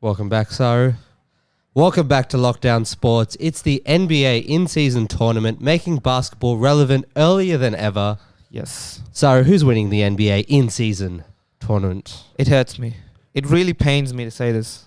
Welcome back, Saru. Welcome back to Lockdown Sports. It's the NBA in-season tournament, making basketball relevant earlier than ever. Yes. Saru, who's winning the NBA in-season tournament? It hurts me. It really pains me to say this,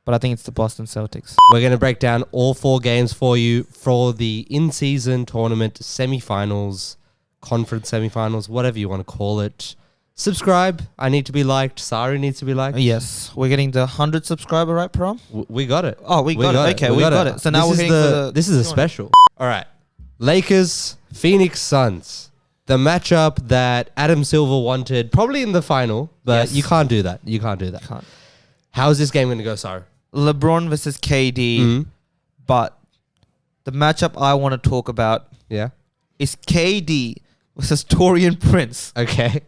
but I think it's the Boston Celtics. We're going to break down all 4 games for you for the in-season tournament semifinals, conference semifinals, whatever you want to call it. Subscribe. I need to be liked. Saru needs to be liked. Yes. We're getting the 100 subscriber, right, Param? We got it. Oh, we got it. Okay, we got it. So now we're hitting for the... This is a special. All right. Lakers, Phoenix Suns. The matchup that Adam Silver wanted probably in the final, but Yes. you can't do that. You can't do that. Can't. How is this game going to go, Saru? LeBron versus KD, but the matchup I want to talk about Yeah. is KD versus Torian Prince. Okay.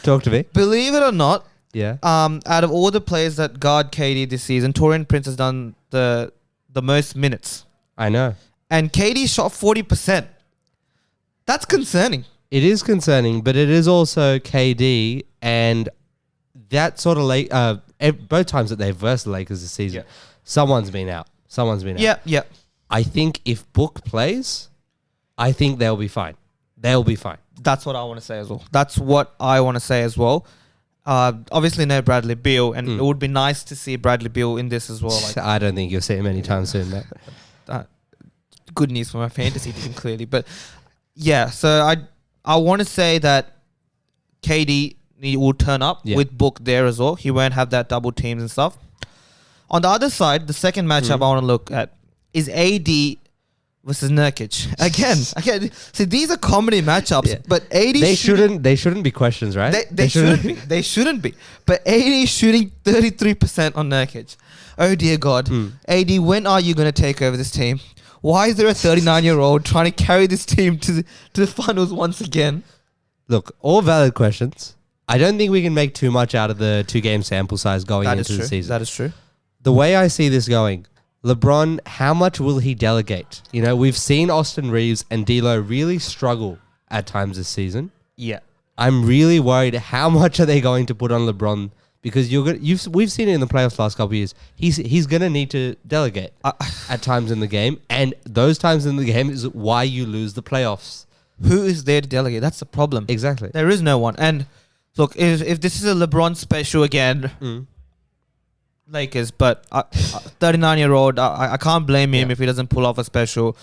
Talk to me. Believe it or not, Yeah. out of all the players that guard KD this season, Torian Prince has done the most minutes. I know. And KD shot 40%. That's concerning. It is concerning, but it is also KD, and that sort of both times that they've versed the Lakers this season, someone's been out. Yeah. I think if Book plays, I think they'll be fine. They'll be fine. That's what I want to say as well. Obviously no Bradley Beal, and it would be nice to see Bradley Beal in this as well. Like, I don't think you'll see him anytime soon, mate. good news for my fantasy team, clearly. But yeah, so I want to say that KD will turn up with Book there as well. He won't have that double teams and stuff. On the other side, the second matchup I want to look at is AD versus Nurkic. Again. See, these are comedy matchups, but AD they shouldn't be questions, right? They shouldn't be. But AD shooting 33% on Nurkic. Oh dear God. AD, when are you going to take over this team? Why is there a 39-year-old trying to carry this team to the finals once again? Look, all valid questions. I don't think we can make too much out of the 2-game sample size going into the season. That is true. The way I see this going, LeBron, how much will he delegate? You know, we've seen Austin Reeves and D'Lo really struggle at times this season. Yeah. I'm really worried how much are they going to put on LeBron, because we've seen it in the playoffs last couple of years. He's going to need to delegate at times in the game, and those times in the game is why you lose the playoffs. Who is there to delegate? That's the problem. Exactly. There is no one. And look, if this is a LeBron special again, Lakers, but 39-year-old, I can't blame him if he doesn't pull off a special.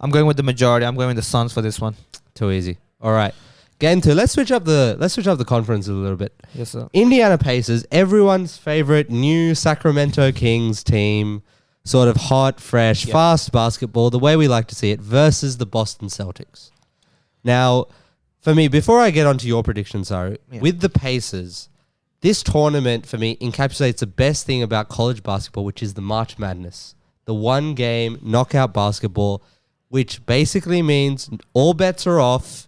I'm going with the majority. I'm going with the Suns for this one. Too easy. All right. Game 2. Let's switch up the conference a little bit. Yes, sir. Indiana Pacers, everyone's favorite new Sacramento Kings team, sort of hot, fresh, fast basketball, the way we like to see it, versus the Boston Celtics. Now, for me, before I get onto your predictions, Saru, with the Pacers, this tournament, for me, encapsulates the best thing about college basketball, which is the March Madness. The one-game knockout basketball, which basically means all bets are off.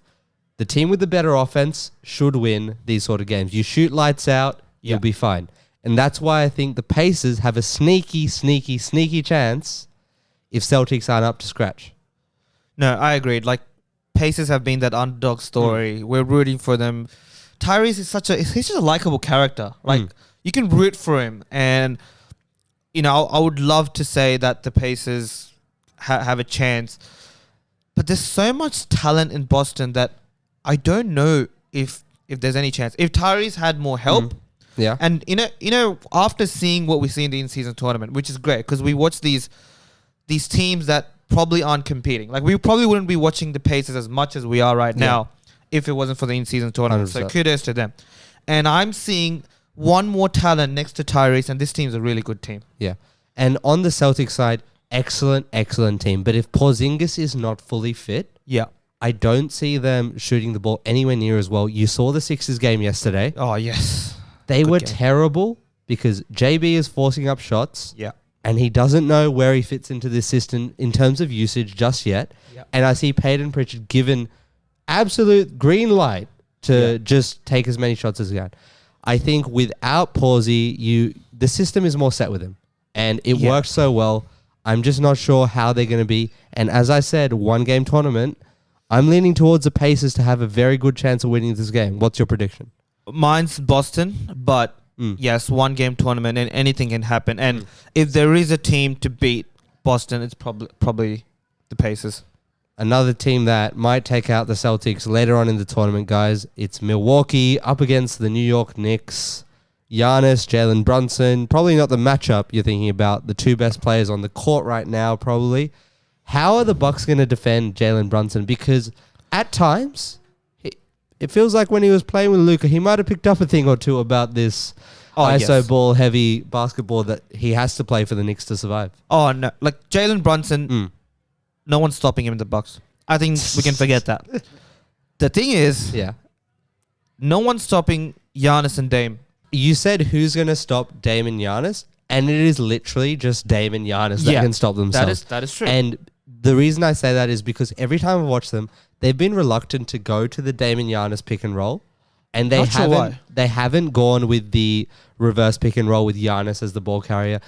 The team with the better offense should win these sort of games. You shoot lights out, you'll be fine. And that's why I think the Pacers have a sneaky chance if Celtics aren't up to scratch. No, I agreed. Like, Pacers have been that underdog story. We're rooting for them. Tyrese is he's just a likable character. Like, you can root for him. And, you know, I would love to say that the Pacers have a chance. But there's so much talent in Boston that I don't know if there's any chance. If Tyrese had more help. Yeah. And, you know, after seeing what we see in the in-season tournament, which is great, because we watch these teams that probably aren't competing. Like, we probably wouldn't be watching the Pacers as much as we are right now if it wasn't for the in-season tournament. 100%. So kudos to them. And I'm seeing one more talent next to Tyrese, and this team's a really good team. Yeah. And on the Celtics side, excellent team. But if Porzingis is not fully fit, I don't see them shooting the ball anywhere near as well. You saw the Sixers game yesterday. Oh, yes. They were terrible because JB is forcing up shots. Yeah. And he doesn't know where he fits into this system in terms of usage just yet. Yeah. And I see Peyton Pritchard given absolute green light to just take as many shots as he can. I think without Pawsey, the system is more set with him. And it worked so well. I'm just not sure how they're going to be. And as I said, 1-game tournament, I'm leaning towards the Pacers to have a very good chance of winning this game. What's your prediction? Mine's Boston, but yes, 1 game tournament and anything can happen. And if there is a team to beat Boston, it's probably the Pacers. Another team that might take out the Celtics later on in the tournament, guys. It's Milwaukee up against the New York Knicks. Giannis, Jalen Brunson. Probably not the matchup you're thinking about. The two best players on the court right now, probably. How are the Bucks going to defend Jalen Brunson? Because at times, it feels like when he was playing with Luka, he might have picked up a thing or two about this ISO ball heavy basketball that he has to play for the Knicks to survive. Oh, no. Like Jalen Brunson, no one's stopping him in the Bucks. I think we can forget that. The thing is, no one's stopping Giannis and Dame. You said who's going to stop Dame and Giannis, and it is literally just Dame and Giannis that can stop themselves. That is true. And the reason I say that is because every time I watch them, they've been reluctant to go to the Dame and Giannis pick and roll, and they haven't gone with the reverse pick and roll with Giannis as the ball carrier.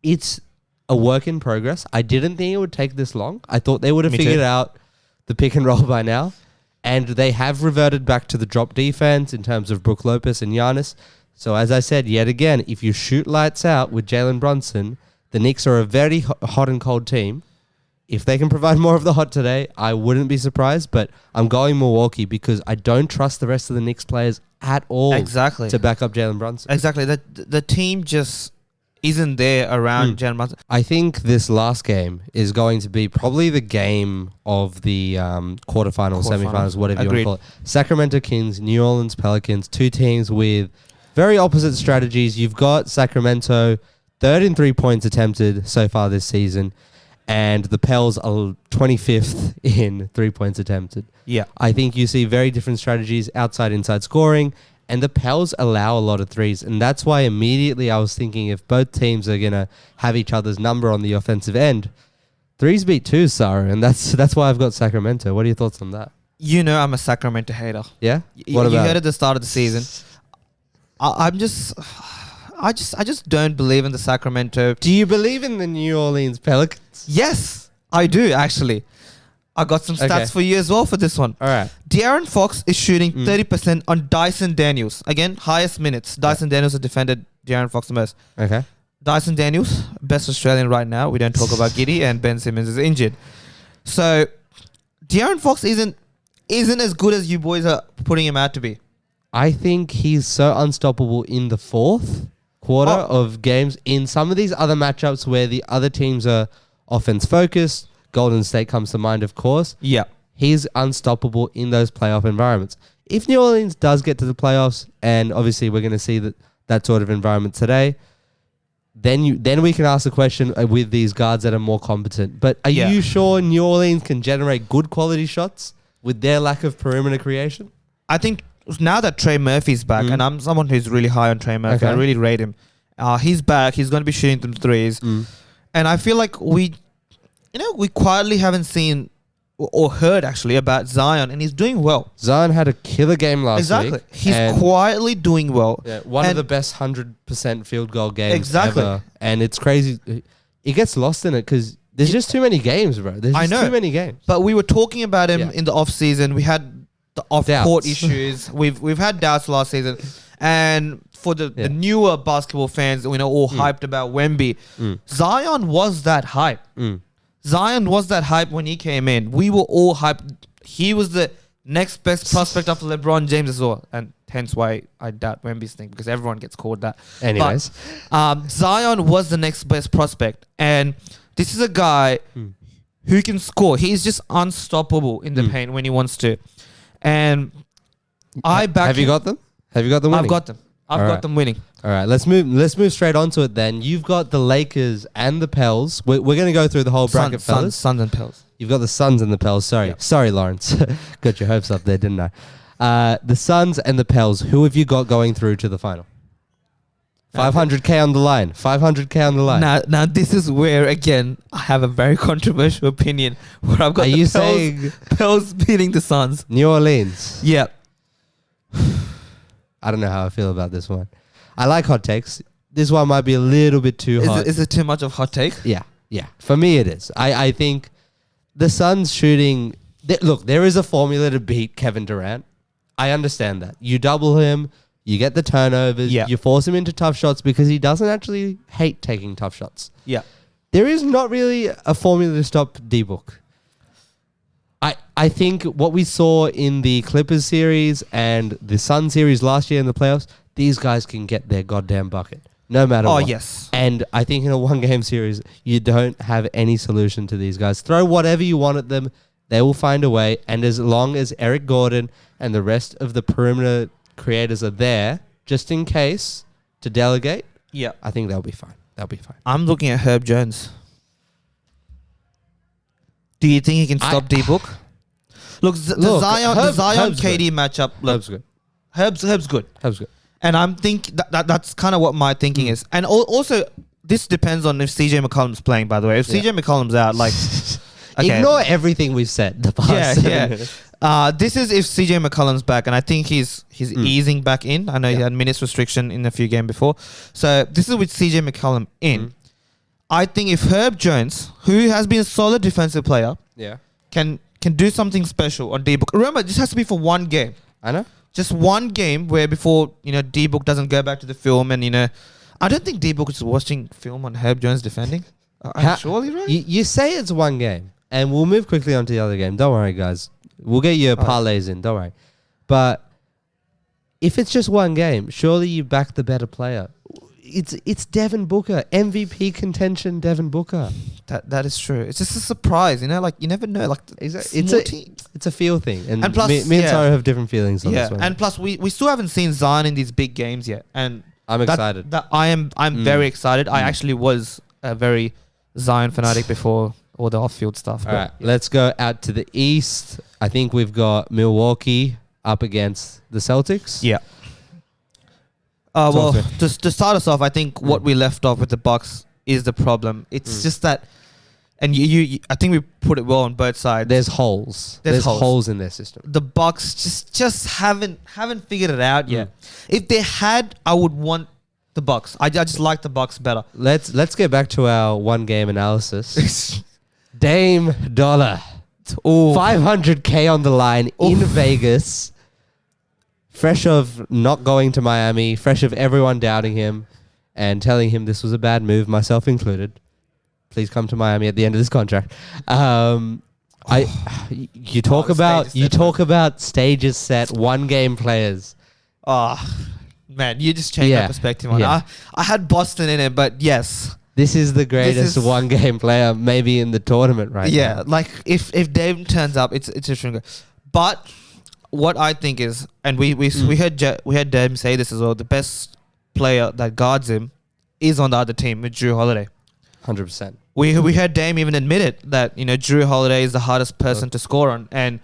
It's a work in progress. I didn't think it would take this long. I thought they would have figured out the pick and roll by now. And they have reverted back to the drop defense in terms of Brook Lopez and Giannis. So as I said, yet again, if you shoot lights out with Jalen Brunson, the Knicks are a very hot and cold team. If they can provide more of the hot today, I wouldn't be surprised. But I'm going Milwaukee because I don't trust the rest of the Knicks players at all to back up Jalen Brunson. Exactly. The team just isn't there around Jalen Brunson. I think this last game is going to be probably the game of the quarterfinals, semifinals, whatever you want to call it. Sacramento Kings, New Orleans Pelicans, two teams with very opposite strategies. You've got Sacramento, 3rd in 3 points attempted so far this season, and the Pels are 25th in 3 points attempted. Yeah. I think you see very different strategies, outside-inside scoring, and the Pels allow a lot of threes. And that's why immediately I was thinking if both teams are going to have each other's number on the offensive end, threes beat twos, Sarah. And that's why I've got Sacramento. What are your thoughts on that? You know I'm a Sacramento hater. Yeah? What about you heard at the start of the season. I just don't believe in the Sacramento. Do you believe in the New Orleans Pelicans? Yes, I do, actually. I got some stats for you as well for this one. All right. De'Aaron Fox is shooting 30% on Dyson Daniels. Again, highest minutes. Dyson Daniels has defended De'Aaron Fox the most. Okay. Dyson Daniels, best Australian right now. We don't talk about Giddy, and Ben Simmons is injured. So, De'Aaron Fox isn't as good as you boys are putting him out to be. I think he's so unstoppable in the fourth quarter of games. In some of these other matchups where the other teams are offense focused, Golden State comes to mind, of course. Yeah. He's unstoppable in those playoff environments. If New Orleans does get to the playoffs, and obviously we're going to see that sort of environment today, then we can ask the question with these guards that are more competent. But are you sure New Orleans can generate good quality shots with their lack of perimeter creation? I think now that Trey Murphy's back, and I'm someone who's really high on Trey Murphy, I really rate him. He's back. He's going to be shooting them threes. And I feel like we quietly haven't seen or heard actually about Zion, and he's doing well. Zion had a killer game last week. He's quietly doing well. Yeah, one of the best 100% field goal games ever. And it's crazy. It gets lost in it because there's just too many games, bro. There's just too many games. But we were talking about him in the off season. We had the off-court issues. We've had doubts last season. And for the newer basketball fans, all hyped about Wemby. Zion was that hype. Zion was that hype when he came in. We were all hyped. He was the next best prospect after LeBron James as well. And hence why I doubt Wemby's thing, because everyone gets called that. Anyways. But, Zion was the next best prospect. And this is a guy who can score. He's just unstoppable in the paint when he wants to. And I back Have you got them? Have you got them winning? I've got them. I've got them winning. All right, let's move straight on to it then. You've got the Lakers and the Pels. We're going to go through the whole bracket, fellas. Suns and Pels. You've got the Suns and the Pels. Sorry, Lawrence. Got your hopes up there, didn't I? The Suns and the Pels. Who have you got going through to the final? 500K on the line. 500K on the line. Now this is where, again, I have a very controversial opinion. Where I've got Pels beating the Suns. New Orleans. Yeah. I don't know how I feel about this one. I like hot takes. This one might be a little bit too hot. Is it too much of hot take? Yeah. For me, it is. I think the Suns shooting... Look, there is a formula to beat Kevin Durant. I understand that. You double him, You get the turnovers. Yeah. You force him into tough shots because he doesn't actually hate taking tough shots. Yeah. There is not really a formula to stop D-Book. I think what we saw in the Clippers series and the Sun series last year in the playoffs, these guys can get their goddamn bucket no matter what. Oh, yes. And I think in a one-game series, you don't have any solution to these guys. Throw whatever you want at them. They will find a way. And as long as Eric Gordon and the rest of the perimeter creators are there, just in case, to delegate, Yeah. I think they'll be fine. They'll be fine. I'm looking at Herb Jones. Do you think he can stop D-Book? Look, the Zion Herb's KD matchup. Look, Herb's good. Herb's good. Herb's good. And I'm that's kind of what my thinking is. And also, this depends on if CJ McCollum's playing, by the way. If CJ McCollum's out, like... Okay. Ignore everything we've said the past 7 minutes. This is if CJ McCollum's back, and I think he's easing back in. I know he had minutes restriction in a few games before. So this is with CJ McCollum in. I think if Herb Jones, who has been a solid defensive player, can do something special on D-Book. Remember, this has to be for one game. I know. Just one game where before, D-Book doesn't go back to the film and, I don't think D-Book is watching film on Herb Jones defending. Surely, right? You say it's one game, and we'll move quickly on to the other game. Don't worry, guys. We'll get your parlays in. Don't worry. But if it's just one game, surely you back the better player. It's Devin Booker. MVP contention, Devin Booker. That is true. It's just a surprise, like you never know. Like it's a feel thing, and plus, me and Sarah have different feelings on this one. And plus we still haven't seen Zion in these big games yet, and I'm excited. I'm very excited. I actually was a very Zion fanatic before all the off-field stuff. All right, let's go out to the East. I think we've got Milwaukee up against the Celtics. Yeah. Well, to start us off, I think what we left off with the Bucks is the problem. It's just that, and you I think we put it well on both sides. There's holes. There's holes in their system. The Bucks just haven't figured it out yet. If they had, I would want the Bucks. I just like the Bucks better. Let's get back to our one game analysis. Dame Dollar, 500K on the line in Vegas. Fresh of not going to Miami, fresh of everyone doubting him and telling him this was a bad move, myself included. Please come to Miami at the end of this contract. You talk about stages set, one game players. Man, you just changed my perspective on it. I had Boston in it, but yes. This is the greatest one game player maybe in the tournament right now. Yeah, like if Dame turns up, it's a different. But what I think is, and we heard Dame say this as well, the best player that guards him is on the other team with Drew Holiday. 100%. We heard Dame even admit it, that Drew Holiday is the hardest person to score on, and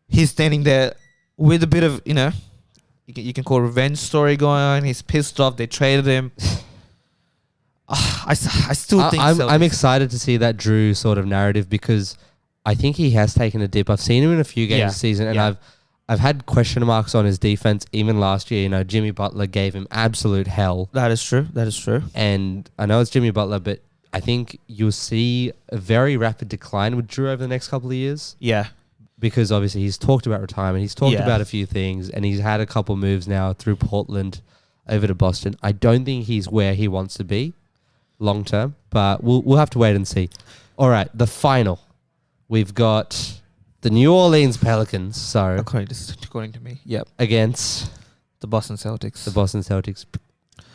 he's standing there with a bit of you can call revenge story going on. He's pissed off. They traded him. I still think I'm excited to see that Drew sort of narrative because I think he has taken a dip. I've seen him in a few games this season, and I've had question marks on his defense even last year. Jimmy Butler gave him absolute hell. That is true. And I know it's Jimmy Butler, but I think you'll see a very rapid decline with Drew over the next couple of years. Yeah. Because obviously he's talked about retirement. He's talked about a few things, and he's had a couple moves now through Portland over to Boston. I don't think he's where he wants to be long term, but we'll have to wait and see. All right, the final. We've got the New Orleans Pelicans. So according to me, against the Boston Celtics.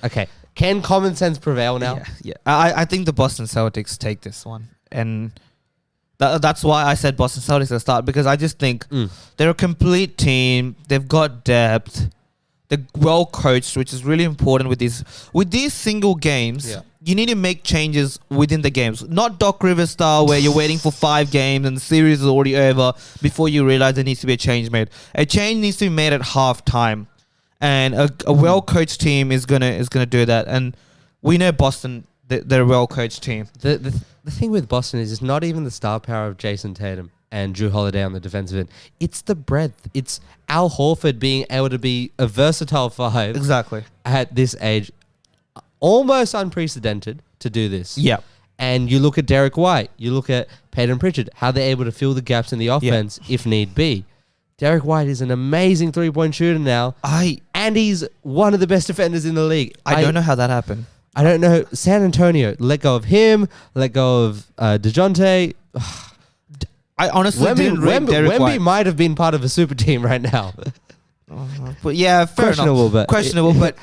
Okay, can common sense prevail now? Yeah. I think the Boston Celtics take this one, and that's why I said Boston Celtics at the start, because I just think they're a complete team. They've got depth. They're well coached, which is really important with these single games. Yeah. You need to make changes within the games, not Doc Rivers style where you're waiting for 5 games and the series is already over before you realize there needs to be a change made. A change needs to be made at halftime, and a well coached team is gonna do that. And we know Boston, they're a well coached team. The thing with Boston is it's not even the star power of Jason Tatum and Drew Holiday on the defensive end. It's the breadth. It's Al Horford being able to be a versatile 5 exactly at this age. Almost unprecedented to do this. Yeah. And you look at Derek White, you look at Peyton Pritchard, how they're able to fill the gaps in the offense if need be. Derek White is an amazing 3-point shooter now. and he's one of the best defenders in the league. I don't know how that happened. I don't know. San Antonio let go of him, let go of DeJounte. I honestly didn't rate Derek Wemby White. might have been part of a super team right now. But yeah, fair enough. Questionable, But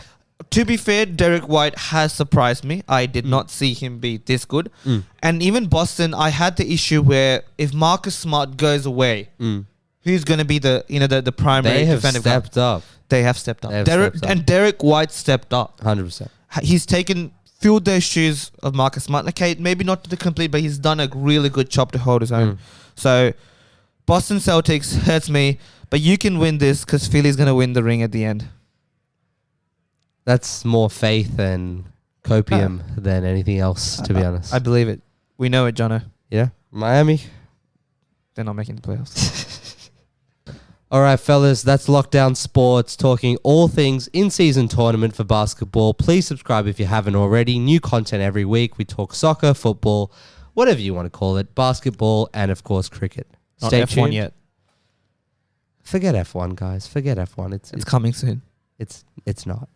to be fair, Derek White has surprised me. I did not see him be this good. And even Boston, I had the issue where if Marcus Smart goes away, who's going to be the primary They have defensive stepped up. They have stepped up. They have stepped up. And Derek White stepped up. 100%. He's filled those shoes of Marcus Smart. Okay, maybe not to the complete, but he's done a really good job to hold his own. So Boston Celtics hurts me, but you can win this because Philly's going to win the ring at the end. That's more faith and copium than anything else, to be honest. I believe it. We know it, Jono. Yeah. Miami. They're not making the playoffs. All right, fellas, that's Lockdown Sports, talking all things in-season tournament for basketball. Please subscribe if you haven't already. New content every week. We talk soccer, football, whatever you want to call it, basketball, and, of course, cricket. Not Stay F1 tuned. yet. Forget F1, guys. Forget F1. It's coming soon. It's not.